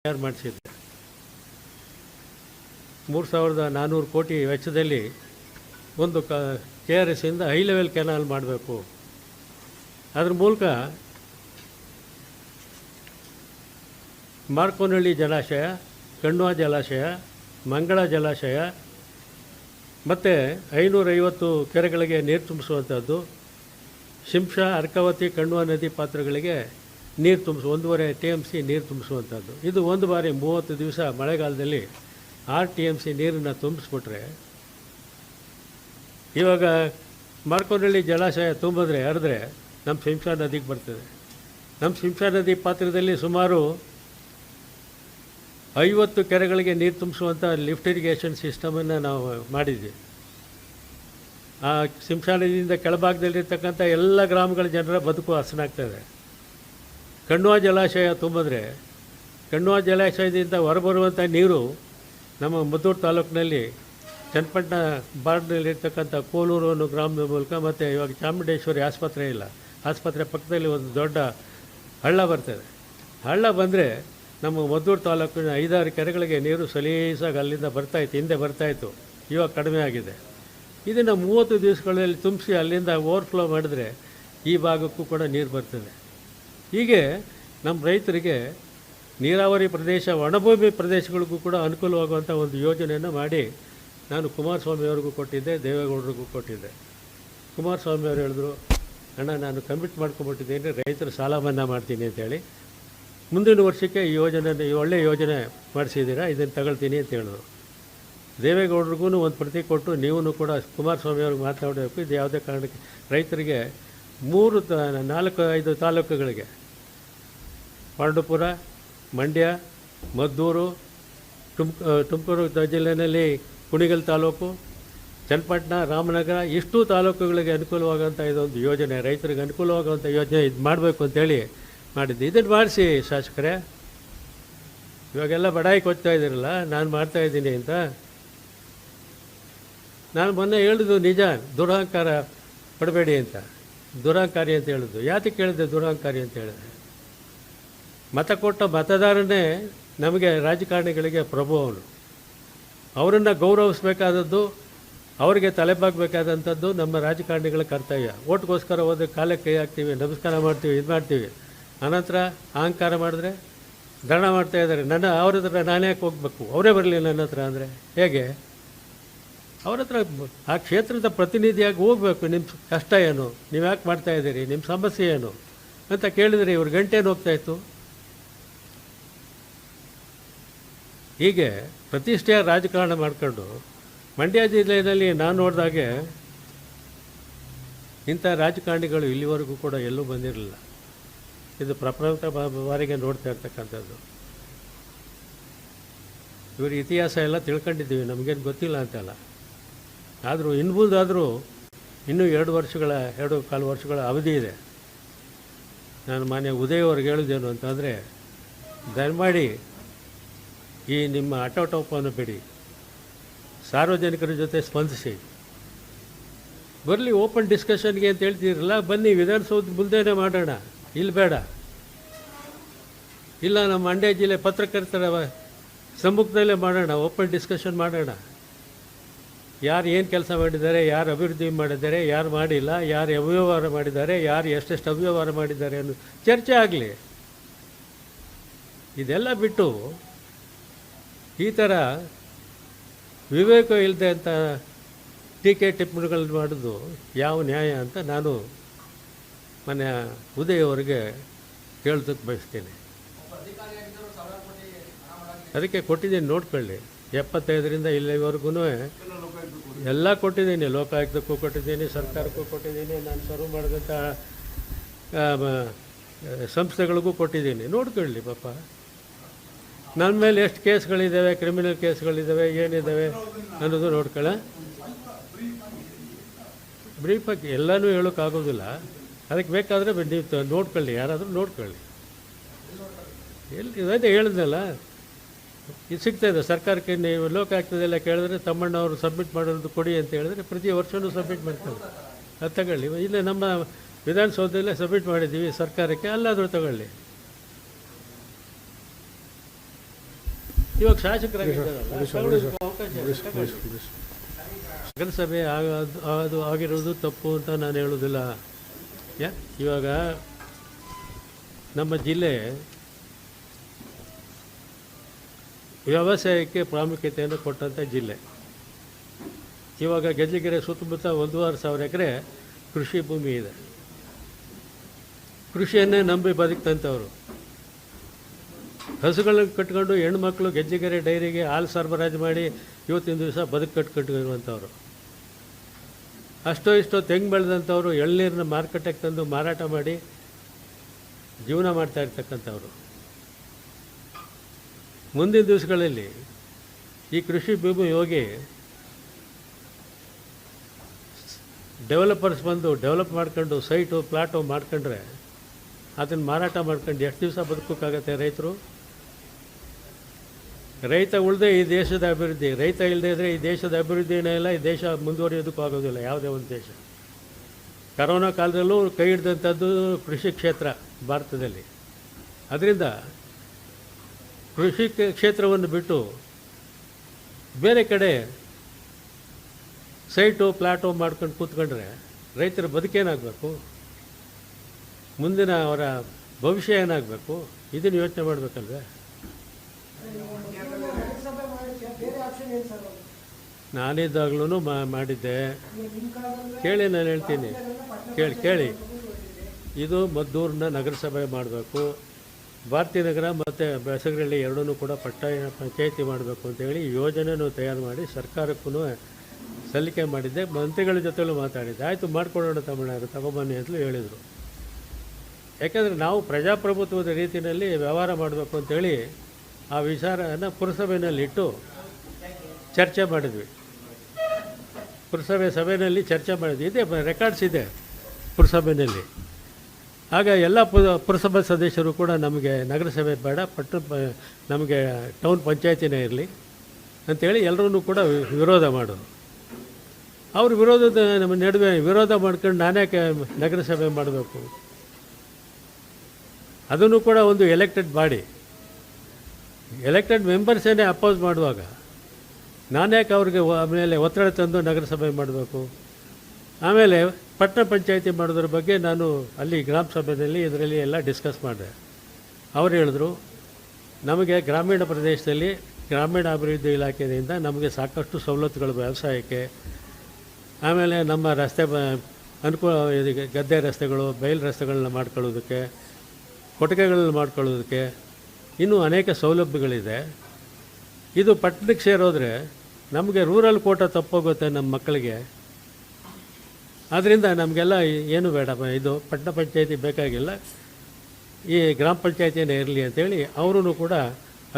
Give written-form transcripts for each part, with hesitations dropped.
ತಯಾರು ಮಾಡಿಸಿದ್ದೆ. 3,400 ಕೋಟಿ ವೆಚ್ಚದಲ್ಲಿ ಒಂದು KRS ಇಂದ ಹೈ ಲೆವೆಲ್ ಕೆನಾಲ್ ಮಾಡಬೇಕು. ಅದ್ರ ಮೂಲಕ ಮಾರ್ಕೋನಹಳ್ಳಿ ಜಲಾಶಯ, ಕಣ್ವ ಜಲಾಶಯ, ಮಂಗಳ ಜಲಾಶಯ ಮತ್ತು 550 ಕೆರೆಗಳಿಗೆ ನೀರು ತುಂಬಿಸುವಂಥದ್ದು, ಶಿಂಷಾ, ಅರ್ಕಾವತಿ, ಕಣ್ವ ನದಿ ಪಾತ್ರಗಳಿಗೆ ನೀರು ತುಂಬಿಸು 1.5 TMC ನೀರು ತುಂಬಿಸುವಂಥದ್ದು. ಇದು ಒಂದು ಬಾರಿ 30 ದಿವಸ ಮಳೆಗಾಲದಲ್ಲಿ 6 TMC ನೀರನ್ನು ತುಂಬಿಸ್ಬಿಟ್ರೆ, ಇವಾಗ ಮಾರ್ಕೋನಹಳ್ಳಿ ಜಲಾಶಯ ತುಂಬಿದ್ರೆ ಹರಿದ್ರೆ ನಮ್ಮ ಶಿಂಷಾ ನದಿಗೆ ಬರ್ತದೆ. ನಮ್ಮ ಶಿಂಷಾ ನದಿ ಪಾತ್ರದಲ್ಲಿ ಸುಮಾರು 50 ಕೆರೆಗಳಿಗೆ ನೀರು ತುಂಬಿಸುವಂಥ ಲಿಫ್ಟ್ ಇರಿಗೇಷನ್ ಸಿಸ್ಟಮನ್ನು ನಾವು ಮಾಡಿದ್ವಿ. ಆ ಶಿಂಷಾ ನದಿಯಿಂದ ಕೆಳಭಾಗದಲ್ಲಿರ್ತಕ್ಕಂಥ ಎಲ್ಲ ಗ್ರಾಮಗಳ ಜನರ ಬದುಕು ಹಸನಾಗ್ತದೆ. ಕಣ್ವ ಜಲಾಶಯ ತುಂಬಿದ್ರೆ ಕಣ್ವ ಜಲಾಶಯದಿಂದ ಹೊರಬರುವಂಥ ನೀರು ನಮ್ಮ ಮದ್ದೂರು ತಾಲೂಕಿನಲ್ಲಿ ಚನ್ನಪಟ್ಟಣ ಬಾರ್ಡ್ನಲ್ಲಿರ್ತಕ್ಕಂಥ ಕೋಲೂರು ಅನ್ನೋ ಗ್ರಾಮದ ಮೂಲಕ, ಮತ್ತು ಇವಾಗ ಚಾಮುಂಡೇಶ್ವರಿ ಆಸ್ಪತ್ರೆ ಇಲ್ಲ, ಆಸ್ಪತ್ರೆ ಪಕ್ಕದಲ್ಲಿ ಒಂದು ದೊಡ್ಡ ಹಳ್ಳ ಬರ್ತದೆ. ಹಳ್ಳ ಬಂದರೆ ನಮ್ಮ ಮದ್ದೂರು ತಾಲೂಕಿನ 5-6 ಕೆರೆಗಳಿಗೆ ನೀರು ಸಲೀಸಾಗಿ ಅಲ್ಲಿಂದ ಬರ್ತಾಯಿತ್ತು, ಹಿಂದೆ ಬರ್ತಾಯಿತ್ತು, ಇವಾಗ ಕಡಿಮೆ ಆಗಿದೆ. ಇದನ್ನು 30 ದಿವಸಗಳಲ್ಲಿ ತುಂಬಿಸಿ ಅಲ್ಲಿಂದ ಓವರ್ಫ್ಲೋ ಮಾಡಿದ್ರೆ ಈ ಭಾಗಕ್ಕೂ ಕೂಡ ನೀರು ಬರ್ತದೆ. ಹೀಗೆ ನಮ್ಮ ರೈತರಿಗೆ ನೀರಾವರಿ ಪ್ರದೇಶ, ಒಣಭೂಮಿ ಪ್ರದೇಶಗಳಿಗೂ ಕೂಡ ಅನುಕೂಲವಾಗುವಂಥ ಒಂದು ಯೋಜನೆಯನ್ನು ಮಾಡಿ ನಾನು ಕುಮಾರಸ್ವಾಮಿಯವ್ರಿಗೂ ಕೊಟ್ಟಿದ್ದೆ, ದೇವೇಗೌಡರಿಗೂ ಕೊಟ್ಟಿದ್ದೆ. ಕುಮಾರಸ್ವಾಮಿಯವರು ಹೇಳಿದ್ರು, ಅಣ್ಣ ನಾನು ಕಮಿಟ್ ಮಾಡ್ಕೊಂಬಿಟ್ಟಿದ್ದೀನಿ, ರೈತರು ಸಾಲ ಮನ್ನಾ ಮಾಡ್ತೀನಿ ಅಂತೇಳಿ, ಮುಂದಿನ ವರ್ಷಕ್ಕೆ ಈ ಯೋಜನೆ ಒಳ್ಳೆಯ ಯೋಜನೆ ಮಾಡಿಸಿದ್ದೀರಾ, ಇದನ್ನು ತಗೊಳ್ತೀನಿ ಅಂತ ಹೇಳಿದ್ರು. ದೇವೇಗೌಡರಿಗೂ ಒಂದು ಪ್ರತಿ ಕೊಟ್ಟು ನೀವು ಕೂಡ ಕುಮಾರಸ್ವಾಮಿಯವ್ರಿಗೆ ಮಾತಾಡಬೇಕು. ಇದು ಯಾವುದೇ ಕಾರಣಕ್ಕೆ ರೈತರಿಗೆ 4-5 ತಾಲೂಕುಗಳಿಗೆ, ಪಾಂಡವಪುರ, ಮಂಡ್ಯ, ಮದ್ದೂರು, ತುಮಕೂರು ಜಿಲ್ಲೆಯಲ್ಲಿ ಕುಣಿಗಲ್ ತಾಲೂಕು, ಚನ್ನಪಟ್ಟಣ, ರಾಮನಗರ, ಇಷ್ಟು ತಾಲೂಕುಗಳಿಗೆ ಅನುಕೂಲವಾಗುವಂಥ ಇದೊಂದು ಯೋಜನೆ, ರೈತರಿಗೆ ಅನುಕೂಲವಾಗುವಂಥ ಯೋಜನೆ ಇದು ಮಾಡಬೇಕು ಅಂತೇಳಿ ಮಾಡಿದ್ದೆ. ಇದನ್ನು ಮಾಡಿಸಿ ಶಾಸಕರೇ, ಇವಾಗೆಲ್ಲ ಬಡಾಯಿ ಕೊಡ್ತಾ ಇದ್ದೀರಲ್ಲ, ನಾನು ಮಾಡ್ತಾಯಿದ್ದೀನಿ ಅಂತ. ನಾನು ಮೊನ್ನೆ ಹೇಳಿದ್ದು ನಿಜ, ದುರಹಂಕಾರ ಪಡಬೇಡಿ ಅಂತ, ದುರಹಂಕಾರಿ ಅಂತ ಹೇಳಿದ್ದು. ಯಾತಕ್ಕೆ ಹೇಳಿದೆ ದುರಹಂಕಾರಿ ಅಂತ ಹೇಳಿದೆ? ಮತ ಕೊಟ್ಟ ಮತದಾರನೇ ನಮಗೆ ರಾಜಕಾರಣಿಗಳಿಗೆ ಪ್ರಭು. ಅವರನ್ನು ಗೌರವಿಸಬೇಕಾದದ್ದು, ಅವರಿಗೆ ತಲೆಬಾಗಬೇಕಾದಂಥದ್ದು ನಮ್ಮ ರಾಜಕಾರಣಿಗಳ ಕರ್ತವ್ಯ. ಓಟ್ಗೋಸ್ಕರ ಹೋದ್ರೆ ಕಾಲಕ್ಕೆ ಕೈ ಹಾಕ್ತೀವಿ, ನಮಸ್ಕಾರ ಮಾಡ್ತೀವಿ, ಇದು ಮಾಡ್ತೀವಿ. ಅನಂತರ ಅಹಂಕಾರ ಮಾಡಿದ್ರೆ ದಣ ಮಾಡ್ತಾಯಿದ್ದಾರೆ. ಅವ್ರ ಹತ್ರ ನಾನೇ ಯಾಕೆ ಹೋಗ್ಬೇಕು, ಅವರೇ ಬರಲಿ ನನ್ನ ಹತ್ರ ಅಂದರೆ ಹೇಗೆ? ಅವ್ರ ಹತ್ರ ಆ ಕ್ಷೇತ್ರದ ಪ್ರತಿನಿಧಿಯಾಗಿ ಹೋಗಬೇಕು. ನಿಮ್ಮ ಕಷ್ಟ ಏನು, ನೀವು ಯಾಕೆ ಮಾಡ್ತಾಯಿದ್ದೀರಿ, ನಿಮ್ಮ ಸಮಸ್ಯೆ ಏನು ಅಂತ ಕೇಳಿದರೆ ಇವ್ರ ಗಂಟೇನು ಹೋಗ್ತಾಯಿತ್ತು. ಹೀಗೆ ಪ್ರತಿಷ್ಠೆಯ ರಾಜಕಾರಣ ಮಾಡ್ಕೊಂಡು ಮಂಡ್ಯ ಜಿಲ್ಲೆಯಲ್ಲಿ ನಾನು ನೋಡಿದಾಗೆ ಇಂಥ ರಾಜಕಾರಣಿಗಳು ಇಲ್ಲಿವರೆಗೂ ಕೂಡ ಎಲ್ಲೂ ಬಂದಿರಲಿಲ್ಲ. ಇದು ಪ್ರಪ್ರಥಮ ಬಾರಿಗೆ ನೋಡ್ತಾ ಇರ್ತಕ್ಕಂಥದ್ದು. ಇವ್ರ ಇತಿಹಾಸ ಎಲ್ಲ ತಿಳ್ಕೊಂಡಿದ್ದೀವಿ, ನಮಗೇನು ಗೊತ್ತಿಲ್ಲ ಅಂತಲ್ಲ. ಆದರೂ ಇನ್ಬುದಾದರೂ ಇನ್ನೂ 2.25 ವರ್ಷಗಳ ಅವಧಿ ಇದೆ. ನಾನು ಮಾನ್ಯ ಉದಯ್ ಅವ್ರಿಗೆ ಹೇಳಿದ್ದೇನು ಅಂತಂದರೆ, ದಯಮಾಡಿ ಈ ನಿಮ್ಮ ಆಟೋಟೋಪವನ್ನು ಬಿಡಿ, ಸಾರ್ವಜನಿಕರ ಜೊತೆ ಸ್ಪಂದಿಸಿ, ಬರಲಿ ಓಪನ್ ಡಿಸ್ಕಷನ್ಗೆ ಅಂತ ಹೇಳ್ತೀರಲ್ಲ, ಬನ್ನಿ ವಿಧಾನಸೌಧ ಮುಂದೆನೇ ಮಾಡೋಣ, ಇಲ್ಲಿ ಬೇಡ. ಇಲ್ಲ ನಮ್ಮ ಮಂಡ್ಯ ಜಿಲ್ಲೆ ಪತ್ರಕರ್ತರ ಸಮ್ಮುಖದಲ್ಲೇ ಮಾಡೋಣ, ಓಪನ್ ಡಿಸ್ಕಷನ್ ಮಾಡೋಣ. ಯಾರು ಏನು ಕೆಲಸ ಮಾಡಿದ್ದಾರೆ, ಯಾರು ಅಭಿವೃದ್ಧಿ ಮಾಡಿದ್ದಾರೆ, ಯಾರು ಮಾಡಿಲ್ಲ, ಯಾರು ಅವ್ಯವಹಾರ ಮಾಡಿದ್ದಾರೆ, ಯಾರು ಎಷ್ಟೆಷ್ಟು ಅವ್ಯವಹಾರ ಮಾಡಿದ್ದಾರೆ ಅನ್ನೋ ಚರ್ಚೆ ಆಗಲಿ. ಇದೆಲ್ಲ ಬಿಟ್ಟು ಈ ಥರ ವಿವೇಕ ಇಲ್ಲದೆ ಅಂತ ಟೀಕೆ ಟಿಪ್ಪಣಿಗಳನ್ನು ಮಾಡೋದು ಯಾವ ನ್ಯಾಯ ಅಂತ ನಾನು ಮೊನ್ನೆ ಉದಯ್ ಅವರಿಗೆ ಕೇಳೋದಕ್ಕೆ ಬಯಸ್ತೀನಿ. ಅದಕ್ಕೆ ಕೊಟ್ಟಿದ್ದೀನಿ, ನೋಡ್ಕೊಳ್ಳಿ. 75ರಿಂದ ಇಲ್ಲಿವರೆಗೂ ಎಲ್ಲ ಕೊಟ್ಟಿದ್ದೀನಿ, ಲೋಕಾಯುಕ್ತಕ್ಕೂ ಕೊಟ್ಟಿದ್ದೀನಿ, ಸರ್ಕಾರಕ್ಕೂ ಕೊಟ್ಟಿದ್ದೀನಿ, ನಾನು ಸರ್ವ್ ಮಾಡಿದಂಥ ಸಂಸ್ಥೆಗಳಿಗೂ ಕೊಟ್ಟಿದ್ದೀನಿ. ನೋಡ್ಕೊಳ್ಳಿ ಪಾಪ, ನನ್ನ ಮೇಲೆ ಎಷ್ಟು ಕೇಸ್ಗಳಿದ್ದಾವೆ, ಕ್ರಿಮಿನಲ್ ಕೇಸ್ಗಳಿದ್ದಾವೆ, ಏನಿದ್ದಾವೆ ಅನ್ನೋದು ನೋಡ್ಕೊಳ್ಳ. ಬ್ರೀಫಾಗಿ ಎಲ್ಲನೂ ಹೇಳೋಕ್ಕಾಗೋದಿಲ್ಲ. ಅದಕ್ಕೆ ಬೇಕಾದರೆ ನೀವು ನೋಡ್ಕೊಳ್ಳಿ, ಯಾರಾದರೂ ನೋಡ್ಕೊಳ್ಳಿ. ಅದೇ ಹೇಳಿದ್ನಲ್ಲ, ಇದು ಸಿಗ್ತಾಯಿದೆ ಸರ್ಕಾರಕ್ಕೆ. ನೀವು ಲೋಕಾಯುಕ್ತದೆಲ್ಲ ಕೇಳಿದ್ರೆ ತಮ್ಮಣ್ಣವರು ಸಬ್ಮಿಟ್ ಮಾಡೋದು ಕೊಡಿ ಅಂತ ಹೇಳಿದ್ರೆ ಪ್ರತಿ ವರ್ಷವೂ ಸಬ್ಮಿಟ್ ಮಾಡ್ತಾರೆ. ಅದು ತಗೊಳ್ಳಿ. ಇಲ್ಲೇ ನಮ್ಮ ವಿಧಾನಸೌಧದಲ್ಲೇ ಸಬ್ಮಿಟ್ ಮಾಡಿದ್ದೀವಿ ಸರ್ಕಾರಕ್ಕೆ, ಅಲ್ಲಾದರೂ ತಗೊಳ್ಳಿ. ಇವಾಗ ಶಾಸಕರಾಗಿದ್ದಾರಲ್ಲ, ಅವಕಾಶ ನಗರಸಭೆ ಅದು ಆಗಿರೋದು ತಪ್ಪು ಅಂತ ನಾನು ಹೇಳೋದಿಲ್ಲ. ಇವಾಗ ನಮ್ಮ ಜಿಲ್ಲೆ ವ್ಯವಸಾಯಕ್ಕೆ ಪ್ರಾಮುಖ್ಯತೆಯನ್ನು ಕೊಟ್ಟಂಥ ಜಿಲ್ಲೆ. ಇವಾಗ ಗೆಜ್ಜೆಗೆರೆ ಸುತ್ತಮುತ್ತ 1,500 ಎಕರೆ ಕೃಷಿ ಭೂಮಿ ಇದೆ. ಕೃಷಿಯನ್ನೇ ನಂಬಿ ಬದುಕ್ತಂಥವ್ರು. ಹಸುಗಳನ್ನು ಕಟ್ಕೊಂಡು ಹೆಣ್ಮಕ್ಳು ಗೆಜ್ಜೆಗೆರೆ ಡೈರಿಗೆ ಹಾಲು ಸರಬರಾಜು ಮಾಡಿ ಇವತ್ತಿನ ದಿವಸ ಕಟ್ಕೊಂಡಿರುವಂಥವ್ರು. ಅಷ್ಟೋ ಇಷ್ಟೋ ತೆಂಗು ಬೆಳೆದಂಥವ್ರು ಎಳ್ನೀರನ್ನ ಮಾರುಕಟ್ಟೆಗೆ ತಂದು ಮಾರಾಟ ಮಾಡಿ ಜೀವನ ಮಾಡ್ತಾ ಇರ್ತಕ್ಕಂಥವ್ರು. ಮುಂದಿನ ದಿವಸಗಳಲ್ಲಿ ಈ ಕೃಷಿ ಭೂಮಿ ಹೋಗಿ ಡೆವಲಪರ್ಸ್ ಬಂದು ಡೆವಲಪ್ ಮಾಡ್ಕೊಂಡು ಸೈಟು ಪ್ಲಾಟು ಮಾಡ್ಕೊಂಡ್ರೆ ಅದನ್ನು ಮಾರಾಟ ಮಾಡ್ಕೊಂಡು ಎಷ್ಟು ದಿವಸ ಬದುಕೋಕ್ಕಾಗತ್ತೆ ರೈತರು? ರೈತ ಉಳಿದೇ ಈ ದೇಶದ ಅಭಿವೃದ್ಧಿ. ರೈತ ಇಲ್ಲದೇ ಇದ್ದರೆ ಈ ದೇಶದ ಅಭಿವೃದ್ಧಿನೇ ಇಲ್ಲ, ಈ ದೇಶ ಮುಂದುವರಿಯೋದಕ್ಕೂ ಆಗೋದಿಲ್ಲ ಯಾವುದೇ ಒಂದು ದೇಶ. ಕರೋನಾ ಕಾಲದಲ್ಲೂ ಕೈ ಹಿಡಿದಂಥದ್ದು ಕೃಷಿ ಕ್ಷೇತ್ರ ಭಾರತದಲ್ಲಿ. ಅದರಿಂದ ಕೃಷಿ ಕ್ಷೇತ್ರವನ್ನು ಬಿಟ್ಟು ಬೇರೆ ಕಡೆ ಸೈಟು ಪ್ಲಾಟು ಮಾಡ್ಕೊಂಡು ಕೂತ್ಕೊಂಡ್ರೆ ರೈತರ ಬದುಕೇನಾಗಬೇಕು? ಮುಂದಿನ ಅವರ ಭವಿಷ್ಯ ಏನಾಗಬೇಕು? ಇದನ್ನು ಯೋಚನೆ ಮಾಡಬೇಕಲ್ವೇ? ನಾನಿದ್ದಾಗಲೂ ಮಾಡಿದ್ದೆ. ಕೇಳಿ, ನಾನು ಹೇಳ್ತೀನಿ, ಕೇಳಿ. ಇದು ಮದ್ದೂರನ್ನ ನಗರಸಭೆ ಮಾಡಬೇಕು, ಭಾರತೀಯ ನಗರ ಮತ್ತು ಬೆಸಗರಳ್ಳಿ ಎರಡೂ ಕೂಡ ಪಂಚಾಯಿತಿ ಮಾಡಬೇಕು ಅಂತೇಳಿ ಯೋಜನೆಯನ್ನು ತಯಾರು ಮಾಡಿ ಸರ್ಕಾರಕ್ಕೂ ಸಲ್ಲಿಕೆ ಮಾಡಿದ್ದೆ. ಮಂತ್ರಿಗಳ ಜೊತೆಲೂ ಮಾತಾಡಿದ್ದೆ. ಆಯಿತು, ಮಾಡಿಕೊಡೋಣ ತಮಿಳ್ನಾಡು ತಗೊಬನ್ನಿ ಅಂತಲೂ ಹೇಳಿದರು. ಯಾಕೆಂದರೆ ನಾವು ಪ್ರಜಾಪ್ರಭುತ್ವದ ರೀತಿಯಲ್ಲಿ ವ್ಯವಹಾರ ಮಾಡಬೇಕು ಅಂತೇಳಿ ಆ ವಿಚಾರನ ಪುರಸಭೆಯಲ್ಲಿಟ್ಟು ಚರ್ಚೆ ಮಾಡಿದ್ವಿ. ಪುರಸಭೆ ಸಭೆಯಲ್ಲಿ ಚರ್ಚೆ ಮಾಡಿದ್ವಿ. ಇದೆ, ರೆಕಾರ್ಡ್ಸ್ ಇದೆ ಪುರಸಭೆಯಲ್ಲಿ. ಆಗ ಎಲ್ಲ ಪುರಸಭಾ ಸದಸ್ಯರು ಕೂಡ ನಮಗೆ ನಗರಸಭೆ ಬೇಡ, ನಮಗೆ ಟೌನ್ ಪಂಚಾಯತಿನೇ ಇರಲಿ ಅಂಥೇಳಿ ಎಲ್ಲರೂ ಕೂಡ ವಿರೋಧ ಮಾಡೋದು. ಅವ್ರ ವಿರೋಧದ ನಮ್ಮ ನಡುವೆ ವಿರೋಧ ಮಾಡ್ಕೊಂಡು ನಾನ್ಯಾಕೆ ನಗರಸಭೆ ಮಾಡಬೇಕು? ಅದನ್ನು ಕೂಡ ಒಂದು ಎಲೆಕ್ಟೆಡ್ ಬಾಡಿ, ಎಲೆಕ್ಟೆಡ್ ಮೆಂಬರ್ಸೇನೆ ಅಪೋಸ್ ಮಾಡುವಾಗ ನಾನ್ಯಾಕೆ ಅವ್ರಿಗೆ ಆಮೇಲೆ ಒತ್ತಡ ತಂದು ನಗರಸಭೆ ಮಾಡಬೇಕು? ಆಮೇಲೆ ಪಟ್ಟಣ ಪಂಚಾಯಿತಿ ಮಾಡೋದ್ರ ಬಗ್ಗೆ ನಾನು ಅಲ್ಲಿ ಗ್ರಾಮ ಸಭೆಯಲ್ಲಿ ಇದರಲ್ಲಿ ಎಲ್ಲ ಡಿಸ್ಕಸ್ ಮಾಡಿದೆ. ಅವ್ರು ಹೇಳಿದ್ರು, ನಮಗೆ ಗ್ರಾಮೀಣ ಪ್ರದೇಶದಲ್ಲಿ ಗ್ರಾಮೀಣಾಭಿವೃದ್ಧಿ ಇಲಾಖೆಯಿಂದ ನಮಗೆ ಸಾಕಷ್ಟು ಸವಲತ್ತುಗಳು ವ್ಯವಸಾಯಕ್ಕೆ, ಆಮೇಲೆ ನಮ್ಮ ರಸ್ತೆ ಅನುಕೂಲ, ಗದ್ದೆ ರಸ್ತೆಗಳು, ಬಯಲು ರಸ್ತೆಗಳನ್ನ ಮಾಡ್ಕೊಳ್ಳೋದಕ್ಕೆ, ಕೊಟ್ಟಿಗೆಗಳನ್ನ ಮಾಡ್ಕೊಳ್ಳೋದಕ್ಕೆ ಇನ್ನೂ ಅನೇಕ ಸೌಲಭ್ಯಗಳಿದೆ. ಇದು ಪಟ್ಟಣಕ್ಕೆ ಸೇರೋದ್ರೆ ನಮಗೆ ರೂರಲ್ ಕೋಟ ತಪ್ಪೋಗುತ್ತೆ ನಮ್ಮ ಮಕ್ಕಳಿಗೆ. ಆದ್ದರಿಂದ ನಮಗೆಲ್ಲ ಏನು ಬೇಡ, ಇದು ಪಟ್ಟಣ ಪಂಚಾಯತಿ ಬೇಕಾಗಿಲ್ಲ, ಈ ಗ್ರಾಮ ಪಂಚಾಯತಿನೇ ಇರಲಿ ಅಂತೇಳಿ ಅವರೂ ಕೂಡ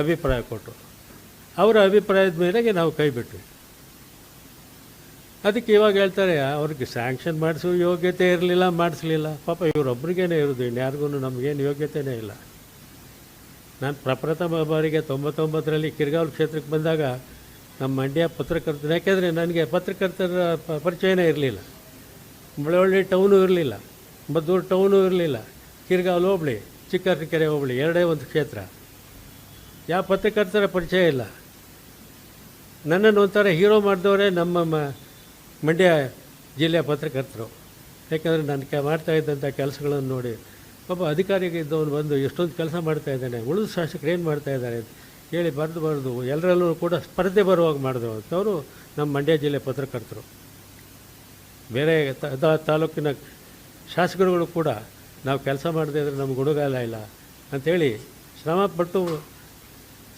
ಅಭಿಪ್ರಾಯ ಕೊಟ್ಟರು. ಅವರ ಅಭಿಪ್ರಾಯದ ಮೇರೆಗೆ ನಾವು ಕೈ ಬಿಟ್ವಿ. ಅದಕ್ಕೆ ಇವಾಗ ಹೇಳ್ತಾರೆ, ಅವ್ರಿಗೆ ಸ್ಯಾಂಕ್ಷನ್ ಮಾಡಿಸೋ ಯೋಗ್ಯತೆ ಇರಲಿಲ್ಲ, ಮಾಡಿಸ್ಲಿಲ್ಲ. ಪಾಪ ಇವರೊಬ್ರಿಗೇನೆ ಇರೋದು, ಇನ್ಯಾರಿಗೂ ನಮಗೇನು ಯೋಗ್ಯತೆಯೇ ಇಲ್ಲ. ನಾನು ಪ್ರಪ್ರಥಮ ಬಾರಿಗೆ 99ರಲ್ಲಿ ಕಿರ್ಗಾವಲು ಕ್ಷೇತ್ರಕ್ಕೆ ಬಂದಾಗ ನಮ್ಮ ಮಂಡ್ಯ ಪತ್ರಕರ್ತರು, ಯಾಕೆಂದರೆ ನನಗೆ ಪತ್ರಕರ್ತರ ಪರಿಚಯನೇ ಇರಲಿಲ್ಲ. ಮಳವಳ್ಳಿ ಟೌನು ಇರಲಿಲ್ಲ, ಮದ್ದೂರು ಟೌನು ಇರಲಿಲ್ಲ, ಕಿರ್ಗಾವಲು ಹೋಬಳಿ, ಚಿಕ್ಕರಕೆರೆ ಹೋಬಳಿ ಎರಡೇ ಒಂದು ಕ್ಷೇತ್ರ. ಯಾವ ಪತ್ರಕರ್ತರ ಪರಿಚಯ ಇಲ್ಲ. ನನ್ನನ್ನು ಒಂಥರ ಹೀರೋ ಮಾಡಿದವರೇ ನಮ್ಮ ಮಂಡ್ಯ ಜಿಲ್ಲೆಯ ಪತ್ರಕರ್ತರು. ಯಾಕೆಂದರೆ ನಾನು ಮಾಡ್ತಾಯಿದ್ದಂಥ ಕೆಲಸಗಳನ್ನು ನೋಡಿ ಒಬ್ಬ ಅಧಿಕಾರಿಗೆ ಇದ್ದವನು ಬಂದು ಎಷ್ಟೊಂದು ಕೆಲಸ ಮಾಡ್ತಾಯಿದ್ದಾನೆ, ಉಳಿದ ಶಾಸಕರು ಏನು ಮಾಡ್ತಾಯಿದ್ದಾರೆ ಅಂತ ಹೇಳಿ ಬರೆದು ಎಲ್ಲರಲ್ಲೂ ಕೂಡ ಸ್ಪರ್ಧೆ ಬರುವಾಗ ಮಾಡಿದವು ಅಂತವರು ನಮ್ಮ ಮಂಡ್ಯ ಜಿಲ್ಲೆ ಪತ್ರಕರ್ತರು. ಬೇರೆ ತಾಲೂಕಿನ ಶಾಸಕರುಗಳು ಕೂಡ ನಾವು ಕೆಲಸ ಮಾಡದೇ ಇದ್ದರೆ ನಮ್ಗೆ ಹುಡುಗಾಲ ಇಲ್ಲ ಅಂಥೇಳಿ ಶ್ರಮಪಟ್ಟು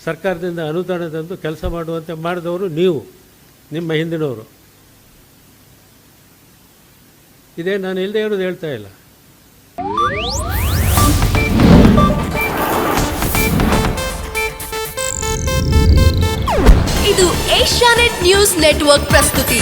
ಸರ್ಕಾರದಿಂದ ಅನುದಾನ ತಂದು ಕೆಲಸ ಮಾಡುವಂತೆ ಮಾಡಿದವರು ನೀವು, ನಿಮ್ಮ ಹಿಂದಿನವರು. ಇದೇ ನಾನು ಇಲ್ಲದೆ ಇರೋದು ಹೇಳ್ತಾ ಇಲ್ಲ. ಇದು ಏಷ್ಯಾನೆಟ್ ನ್ಯೂಸ್ ನೆಟ್ವರ್ಕ್ ಪ್ರಸ್ತುತಿ.